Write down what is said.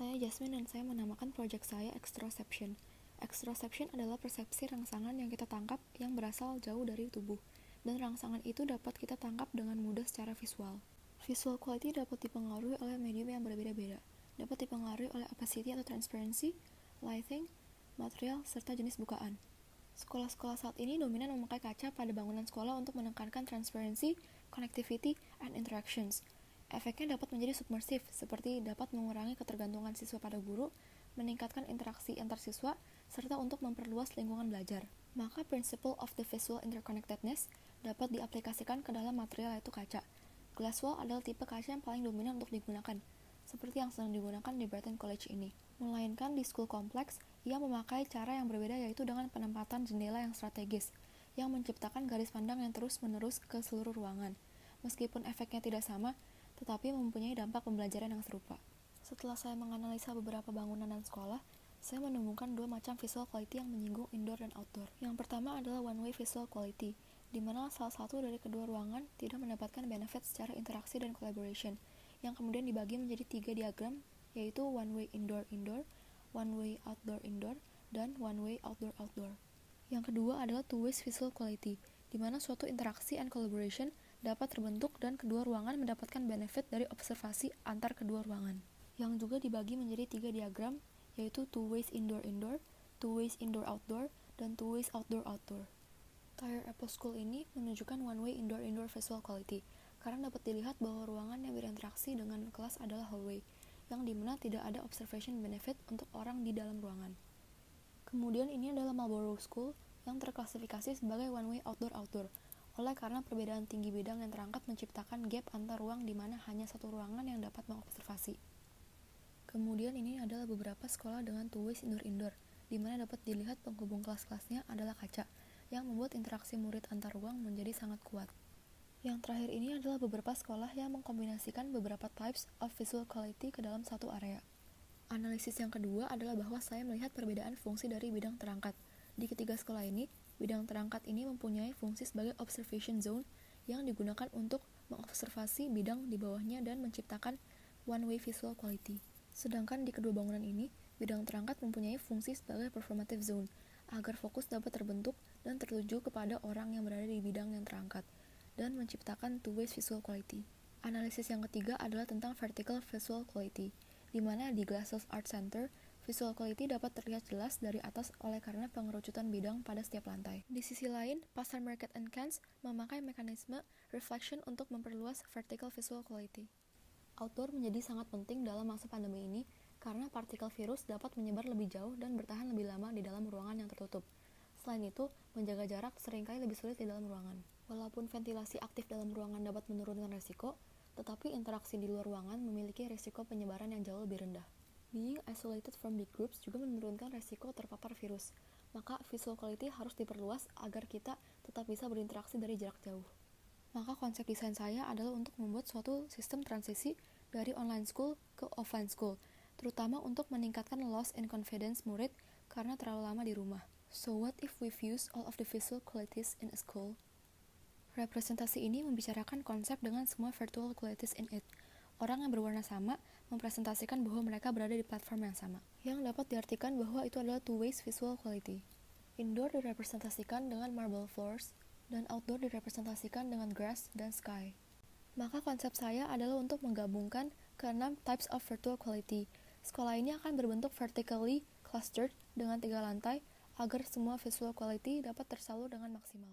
Saya Jasmine dan saya menamakan proyek saya extroception. Extroception adalah persepsi rangsangan yang kita tangkap yang berasal jauh dari tubuh, dan rangsangan itu dapat kita tangkap dengan mudah secara visual. Visual quality dapat dipengaruhi oleh medium yang berbeda-beda, dapat dipengaruhi oleh opacity atau transparency, lighting, material, serta jenis bukaan. Sekolah-sekolah saat ini dominan memakai kaca pada bangunan sekolah untuk menekankan transparency, connectivity, and interactions. Efeknya dapat menjadi submersif, seperti dapat mengurangi ketergantungan siswa pada guru, meningkatkan interaksi antar siswa, serta untuk memperluas lingkungan belajar. Maka principle of the visual interconnectedness dapat diaplikasikan ke dalam material yaitu kaca. Glass wall adalah tipe kaca yang paling dominan untuk digunakan, seperti yang sedang digunakan di Brighton College ini. Melainkan di school complex, ia memakai cara yang berbeda yaitu dengan penempatan jendela yang strategis, yang menciptakan garis pandang yang terus-menerus ke seluruh ruangan. Meskipun efeknya tidak sama, tetapi mempunyai dampak pembelajaran yang serupa. Setelah saya menganalisa beberapa bangunan dan sekolah, saya menemukan dua macam visual quality yang menyinggung indoor dan outdoor. Yang pertama adalah one-way visual quality, di mana salah satu dari kedua ruangan tidak mendapatkan benefit secara interaksi dan collaboration, yang kemudian dibagi menjadi 3 diagram, yaitu one-way indoor-indoor, one-way outdoor-indoor, dan one-way outdoor-outdoor. Yang kedua adalah two-way visual quality, di mana suatu interaksi and collaboration dapat terbentuk dan kedua ruangan mendapatkan benefit dari observasi antar kedua ruangan. Yang juga dibagi menjadi 3 diagram, yaitu two ways indoor-indoor, two ways indoor-outdoor, dan two ways outdoor-outdoor. Tier Apple School ini menunjukkan one-way indoor-indoor visual quality, karena dapat dilihat bahwa ruangan yang berinteraksi dengan kelas adalah hallway, yang dimana tidak ada observation benefit untuk orang di dalam ruangan. Kemudian ini adalah Marlborough School, yang terklasifikasi sebagai one-way outdoor-outdoor, oleh karena perbedaan tinggi bidang yang terangkat menciptakan gap antar ruang di mana hanya satu ruangan yang dapat mengobservasi. Kemudian ini adalah beberapa sekolah dengan two ways indoor-indoor, di mana dapat dilihat penghubung kelas-kelasnya adalah kaca, yang membuat interaksi murid antar ruang menjadi sangat kuat. Yang terakhir ini adalah beberapa sekolah yang mengkombinasikan beberapa types of visual quality ke dalam satu area. Analisis yang kedua adalah bahwa saya melihat perbedaan fungsi dari bidang terangkat. Di ketiga sekolah ini, bidang terangkat ini mempunyai fungsi sebagai observation zone yang digunakan untuk mengobservasi bidang di bawahnya dan menciptakan one-way visual quality. Sedangkan di kedua bangunan ini, bidang terangkat mempunyai fungsi sebagai performative zone, agar fokus dapat terbentuk dan tertuju kepada orang yang berada di bidang yang terangkat, dan menciptakan two-way visual quality. Analisis yang ketiga adalah tentang vertical visual quality, di mana di Glasshouse Art Center, visual quality dapat terlihat jelas dari atas oleh karena pengerucutan bidang pada setiap lantai. Di sisi lain, pasar Market & Keynes memakai mekanisme reflection untuk memperluas vertical visual quality. Outdoor menjadi sangat penting dalam masa pandemi ini karena partikel virus dapat menyebar lebih jauh dan bertahan lebih lama di dalam ruangan yang tertutup. Selain itu, menjaga jarak seringkali lebih sulit di dalam ruangan. Walaupun ventilasi aktif dalam ruangan dapat menurunkan risiko, tetapi interaksi di luar ruangan memiliki risiko penyebaran yang jauh lebih rendah. Being isolated from big groups juga menurunkan risiko terpapar virus, maka visual quality harus diperluas agar kita tetap bisa berinteraksi dari jarak jauh. Maka konsep desain saya adalah untuk membuat suatu sistem transisi dari online school ke offline school, terutama untuk meningkatkan loss and confidence murid karena terlalu lama di rumah. So what if we fuse all of the visual qualities in a school? Representasi ini membicarakan konsep dengan semua virtual qualities in it. Orang yang berwarna sama mempresentasikan bahwa mereka berada di platform yang sama, yang dapat diartikan bahwa itu adalah two ways visual quality. Indoor direpresentasikan dengan marble floors, dan outdoor direpresentasikan dengan grass dan sky. Maka konsep saya adalah untuk menggabungkan ke-6 types of virtual quality. Sekolah ini akan berbentuk vertically clustered dengan 3 lantai, agar semua visual quality dapat tersalur dengan maksimal.